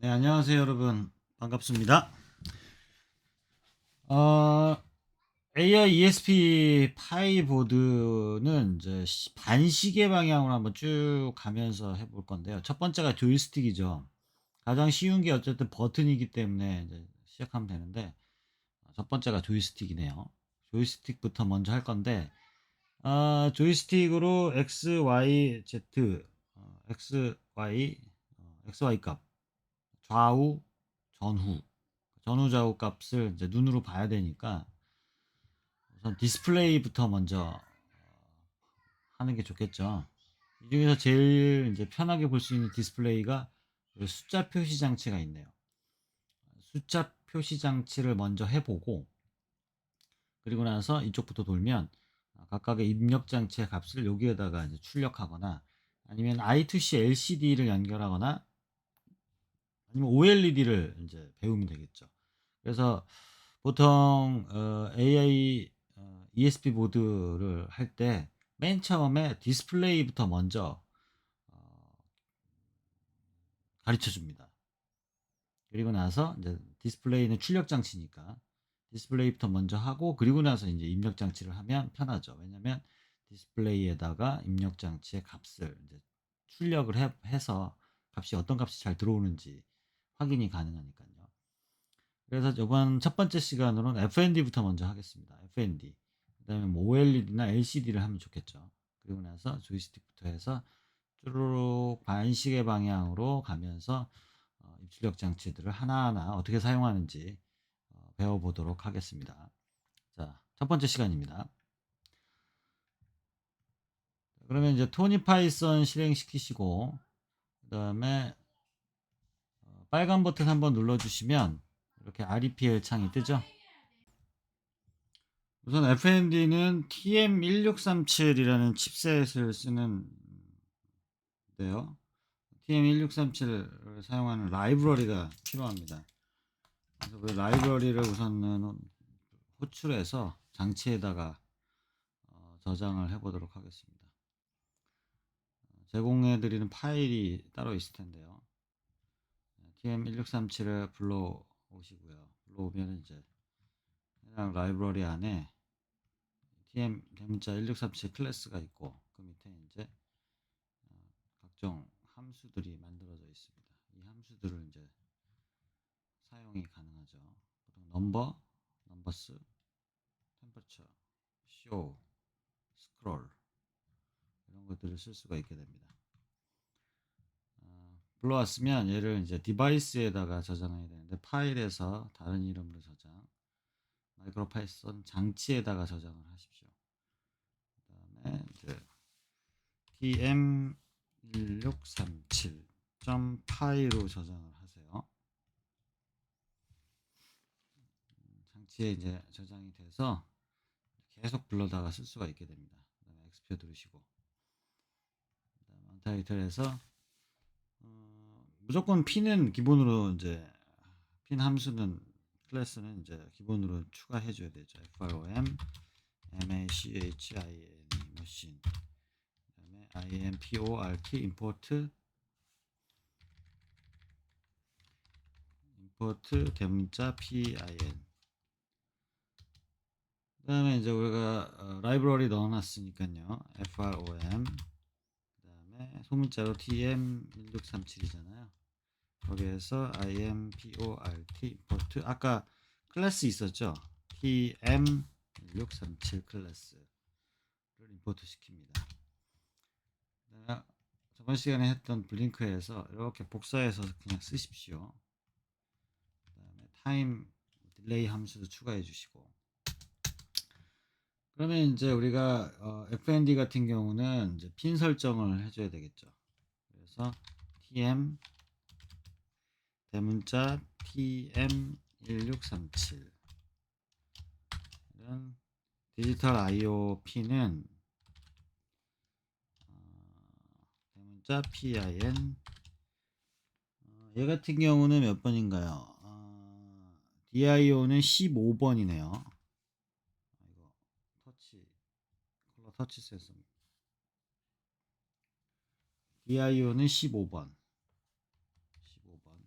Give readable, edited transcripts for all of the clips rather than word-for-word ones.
네, 안녕하세요, 여러분. 반갑습니다. 어, AI ESP 파이 보드는 이제 반시계 방향으로 한번 쭉 가면서 해볼 건데요. 첫 번째가 조이스틱이죠. 가장 쉬운 게 어쨌든 버튼이기 때문에 이제 시작하면 되는데, 첫 번째가 조이스틱이네요. 조이스틱부터 먼저 할 건데, 조이스틱으로 X, Y, Z, X, Y, XY 값, 좌우, 전후, 전후 좌우 값을 이제 눈으로 봐야 되니까 우선 디스플레이부터 먼저 하는 게 좋겠죠. 이 중에서 제일 이제 편하게 볼 수 있는 디스플레이가 숫자 표시 장치가 있네요. 숫자 표시 장치를 먼저 해보고, 그리고 나서 이쪽부터 돌면 각각의 입력 장치의 값을 여기에다가 이제 출력하거나, 아니면 I2C LCD를 연결하거나, 아니면 OLED를 이제 배우면 되겠죠. 그래서 보통 AI ESP 보드를 할 때 맨 처음에 디스플레이부터 먼저 어, 가르쳐 줍니다. 그리고 나서 이제 디스플레이는 출력 장치니까 디스플레이부터 먼저 하고, 그리고 나서 이제 입력 장치를 하면 편하죠. 왜냐면 디스플레이에다가 입력 장치의 값을 이제 출력을 해서 값이 어떤 값이 잘 들어오는지 확인이 가능하니까요. 그래서 이번 첫 번째 시간으로는 FND부터 먼저 하겠습니다. FND. 그다음에 뭐 OLED나 LCD를 하면 좋겠죠. 그리고 나서 조이스틱부터 해서 쭈루룩 반시계 방향으로 가면서 입출력 장치들을 하나하나 어떻게 사용하는지 배워보도록 하겠습니다. 자, 첫 번째 시간입니다. 그러면 이제 토니 파이썬 실행시키시고, 그다음에 빨간 버튼 한번 눌러주시면 이렇게 REPL 창이 뜨죠. 우선 FND는 TM1637이라는 칩셋을 쓰는데요. TM1637을 사용하는 라이브러리가 필요합니다. 그래서 그 라이브러리를 우선은 호출해서 장치에다가 저장을 해보도록 하겠습니다. 제공해드리는 파일이 따로 있을 텐데요. TM1637을 불러오시고요. 불러오면 이제 해당 라이브러리 안에 TM 대문자 1637 클래스가 있고, 그 밑에 이제 각종 함수들이 만들어져 있습니다. 이 함수들을 이제 사용이 가능하죠. 보통 넘버, 넘버스, 템퍼처, 쇼, 스크롤, 이런 것들을 쓸 수가 있게 됩니다. 불러왔으면 얘를 이제 디바이스에다가 저장해야 되는데, 파일에서 다른 이름으로 저장, 마이크로 파이썬 장치에다가 저장을 하십시오. 그 다음에 이제 tm1637.py로 저장을 하세요. 장치에 이제 저장이 돼서 계속 불러다가 쓸 수가 있게 됩니다. 그다음에 X표 누르시고, 그다음에 언타이틀에서 무조건 핀은 기본으로 이제 핀 함수는 클래스는 이제 기본으로 추가해 줘야 되죠. FROM MACHIN 머신, 그다음에 IMPORT import 대문자 PIN. 그다음에 이제 우리가 라이브러리 넣어놨으니까요. FROM, 그다음에 소문자로 TM1637이잖아요. 거기에서 IMPORT import, 아까 클래스 있었죠? TM1637 클래스를 임포트 시킵니다. 저번 시간에 했던 블링크에서 이렇게 복사해서 그냥 쓰십시오. 그다음에 타임 딜레이 함수도 추가해 주시고, 그러면 이제 우리가 FND 같은 경우는 이제 핀 설정을 해줘야 되겠죠. 그래서 TM 대문자 TM1637 이런 디지털 IO 핀은 대문자 PIN, 얘 같은 경우는 몇 번인가요? DIO는 15번이네요. 이거 컬러 터치 센서. DIO는 15번. 15번.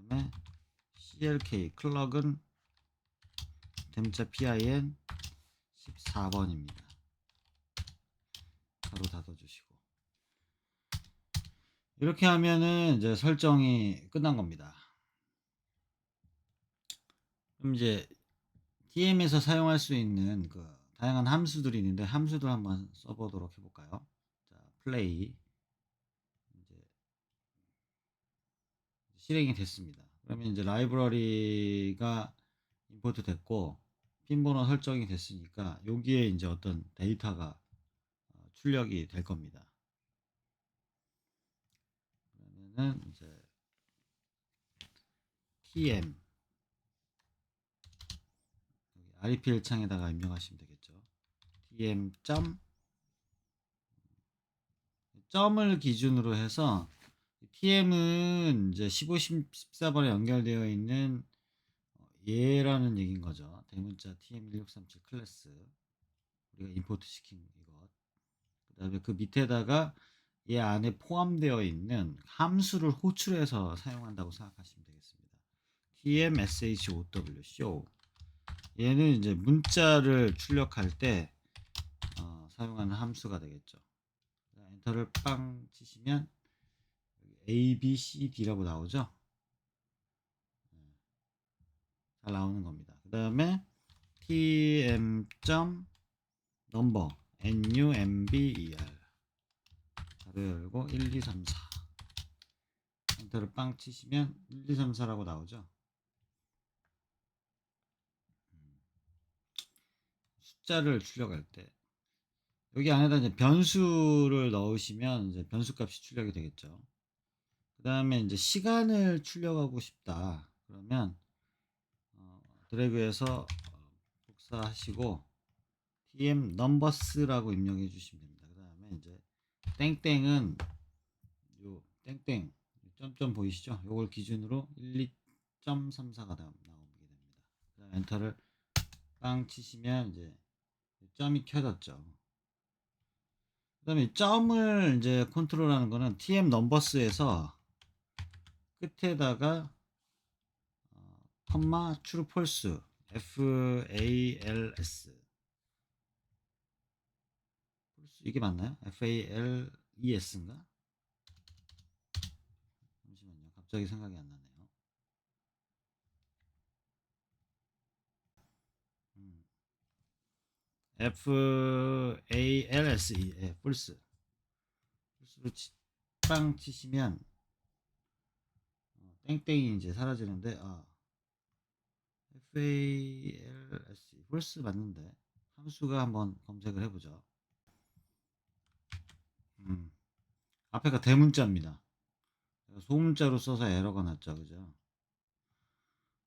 그다음에 CLK 클럭은 대문자 PIN 14번입니다. 바로 닫아주시고 이렇게 하면은 이제 설정이 끝난 겁니다. 그럼 이제 TM에서 사용할 수 있는 그 다양한 함수들이 있는데 함수들 한번 써보도록 해볼까요? 자, 플레이 이제 실행이 됐습니다. 그러면 이제 라이브러리가 임포트 됐고 핀 번호 설정이 됐으니까 여기에 이제 어떤 데이터가 출력이 될 겁니다. 그러면은 이제 TM 여기 REPL 창에다가 입력하시면 되겠죠. TM 점을 기준으로 해서 TM은 이제 15, 14번에 연결되어 있는 얘라는 얘기인 거죠. 대문자 TM1637 클래스 우리가 임포트 시킨 이것. 그 다음에 그 밑에다가 얘 안에 포함되어 있는 함수를 호출해서 사용한다고 생각하시면 되겠습니다. TMSHOW show 얘는 이제 문자를 출력할 때 사용하는 함수가 되겠죠. 엔터를 빵 치시면 A, B, C, D라고 나오죠. 잘 나오는 겁니다. 그 다음에 tm.number number 가로 열고 1, 2, 3, 4 엔터를 빵 치시면 1, 2, 3, 4라고 나오죠. 숫자를 출력할 때 여기 안에다 이제 변수를 넣으시면 이제 변수 값이 출력이 되겠죠. 그 다음에 이제 시간을 출력하고 싶다. 그러면 드래그해서 복사하시고 tm numbers라고 입력해 주시면 됩니다. 그 다음에 이제 땡땡은 요 땡땡 점점 보이시죠? 요걸 기준으로 12.34가 나오게 됩니다. 그 다음에 엔터를 빵 치시면 이제 점이 켜졌죠. 그 다음에 점을 이제 컨트롤하는 거는 tm numbers에서 끝에다가 컴마 true false fals 이게 맞나요? fales인가? 잠시만요. 갑자기 생각이 안 나네요. FALSE false false로 빵 치시면 땡땡이 이제 사라지는데 FALSE false 맞는데 함수가 한번 검색을 해보죠. 앞에가 대문자입니다. 소문자로 써서 에러가 났죠, 그죠?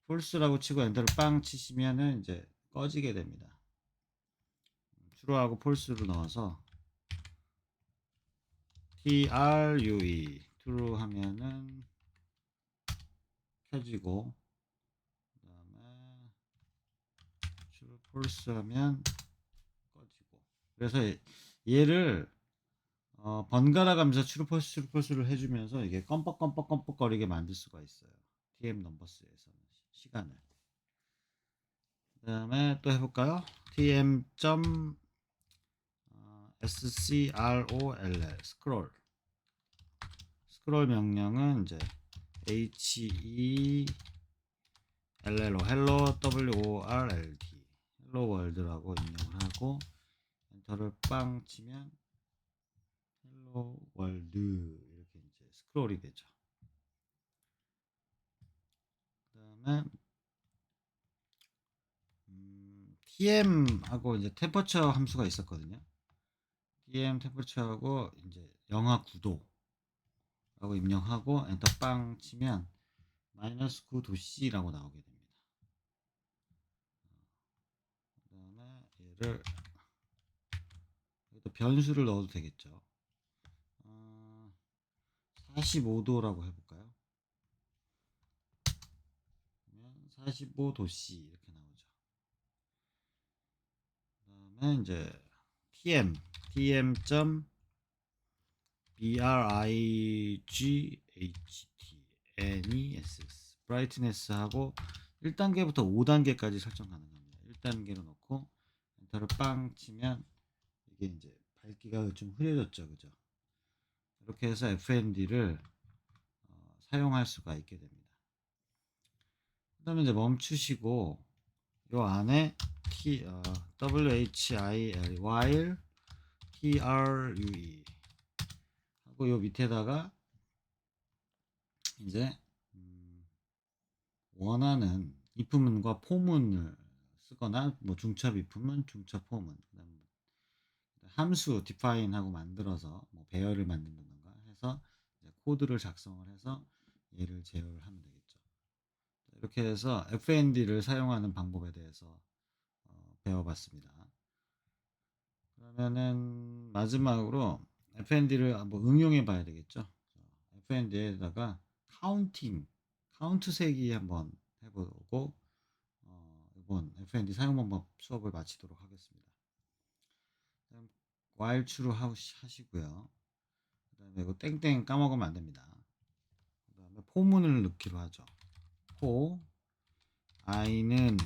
false라고 치고 엔터를 빵 치시면은 이제 꺼지게 됩니다. true하고 false로 넣어서 true true 하면은 켜지고 그 다음에 true false 하면 꺼지고 그래서 얘를 번갈아 가면서 true false를 해주면서 이게 껌뻑껌뻑껌뻑거리게 만들 수가 있어요. tm 넘버스에서는 시간을 그 다음에 또 해볼까요? tm. scroll 스크롤 명령은 이제 hello world hello world라고 입력을 하고 엔터를 빵 치면 hello world 이렇게 이제 스크롤이 되죠. 그 다음에 tm하고 이제 템퍼처 함수가 있었거든요. tm 템퍼처하고 이제 영하 9도 라고 입력하고 엔터 빵 치면 마이너스 9도C라고 나오게 됩니다. 그 다음에 얘를 여기다 변수를 넣어도 되겠죠. 45도라고 해볼까요? 45도C 이렇게 나오죠. 그 다음에 이제 tm.bright ness 브라이트니스하고 1단계부터 5단계까지 설정 가능합니다. 1단계로 놓고 엔터를 빵 치면 이게 이제 밝기가 좀 흐려졌죠, 그죠? 이렇게 해서 FND를 사용할 수가 있게 됩니다. 그다음에 이제 멈추시고 요 안에 WHIL while TRUE 하고 요 밑에다가 이제 원하는 if문과 포문을 쓰거나 뭐 중첩 if문, 중첩 포문, 그다음에 함수 define 하고 만들어서 뭐 배열을 만든다던가 해서 이제 코드를 작성을 해서 얘를 제어를 하면 되겠죠. 이렇게 해서 FND를 사용하는 방법에 대해서 배워봤습니다. 그러면은 마지막으로 FND를 한번 응용해 봐야 되겠죠. FND에다가 카운트 세기 한번 해보고 이번 FND 사용 방법 수업을 마치도록 하겠습니다. while true 하시고요. 그 다음에 이거 땡땡 까먹으면 안 됩니다. 그 다음에 포문을 넣기로 하죠. i는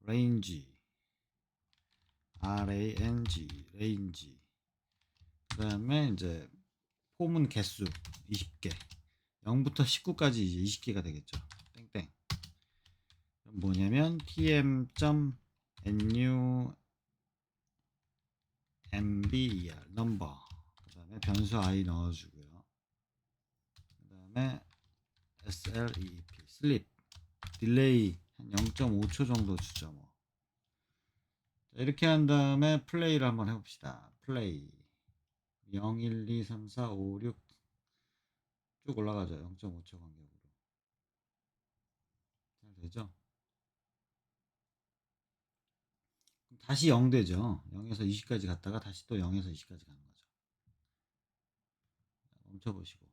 range range 그 다음에 이제 포문 개수 20개 0부터 19까지 이제 20개가 되겠죠. 땡땡. 그럼 뭐냐면 tm.nu mber number 그 다음에 변수 i 넣어주고요. 그 다음에 sleep sleep 딜레이 한 0.5초 정도 주죠. 뭐. 자, 이렇게 한 다음에 플레이를 한번 해봅시다. 플레이 0, 1, 2, 3, 4, 5, 6 쭉 올라가죠. 0.5초 간격으로. 잘 되죠? 다시 0 되죠. 0에서 20까지 갔다가 다시 또 0에서 20까지 가는 거죠. 멈춰보시고.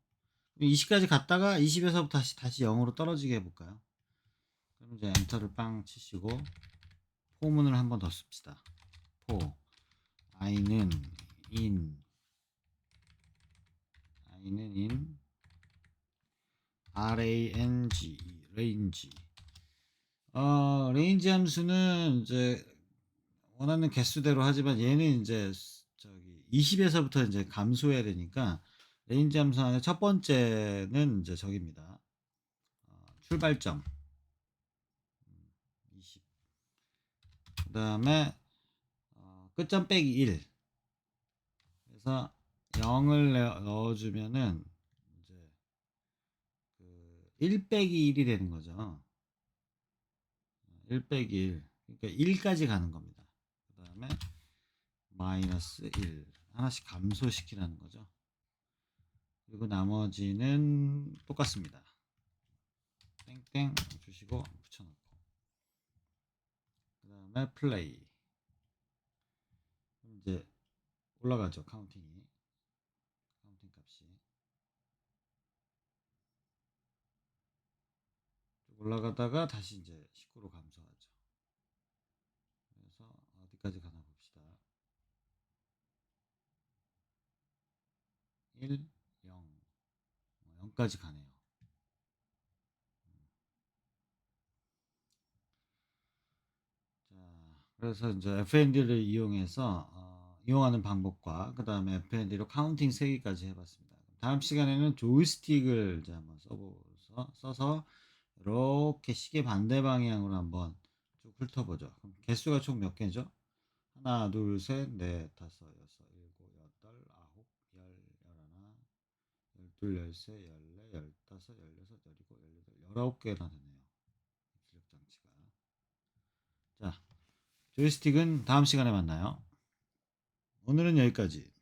20까지 갔다가 20에서부터 다시 0으로 떨어지게 해볼까요? 그럼 이제 엔터를 빵 치시고 포문을 한번 더 씁시다. i는 in range range 함수는 이제 원하는 개수대로 하지만 얘는 이제 저기 20에서부터 이제 감소해야 되니까 레인지 함수 안에 첫 번째는 이제 저기입니다. 출발점 20. 그 다음에 끝점 빼기 1. 그래서 0을 넣어주면은 이제 그 1 빼기 1이 되는 거죠. 1 빼기 1. 그러니까 1까지 가는 겁니다. 그 다음에 마이너스 1 하나씩 감소시키라는 거죠. 그리고 나머지는 똑같습니다. 땡땡 주시고 붙여놓고 그 다음에 플레이 이제 올라가죠. 카운팅 값이 올라가다가 다시 이제 19로 감소하죠. 그래서 어디까지 가나 봅시다. 1, 0, 0까지 가네요. 자, 그래서 이제 FND를 이용해서 이용하는 방법과 그 다음에 FND로 카운팅 세기까지 해봤습니다. 다음 시간에는 조이스틱을 이제 한번 써서 이렇게 시계 반대 방향으로 한번 쭉 훑어보죠. 그럼 개수가 총 몇 개죠? 하나, 둘, 셋, 넷, 다섯, 여섯, 일곱, 여덟, 아홉, 열, 열하나, 열둘, 열세, 열네, 열다섯, 열여섯, 열일곱, 열여덟, 19개나 되네요. 입출력 장치가. 자, 조이스틱은 다음 시간에 만나요. 오늘은 여기까지.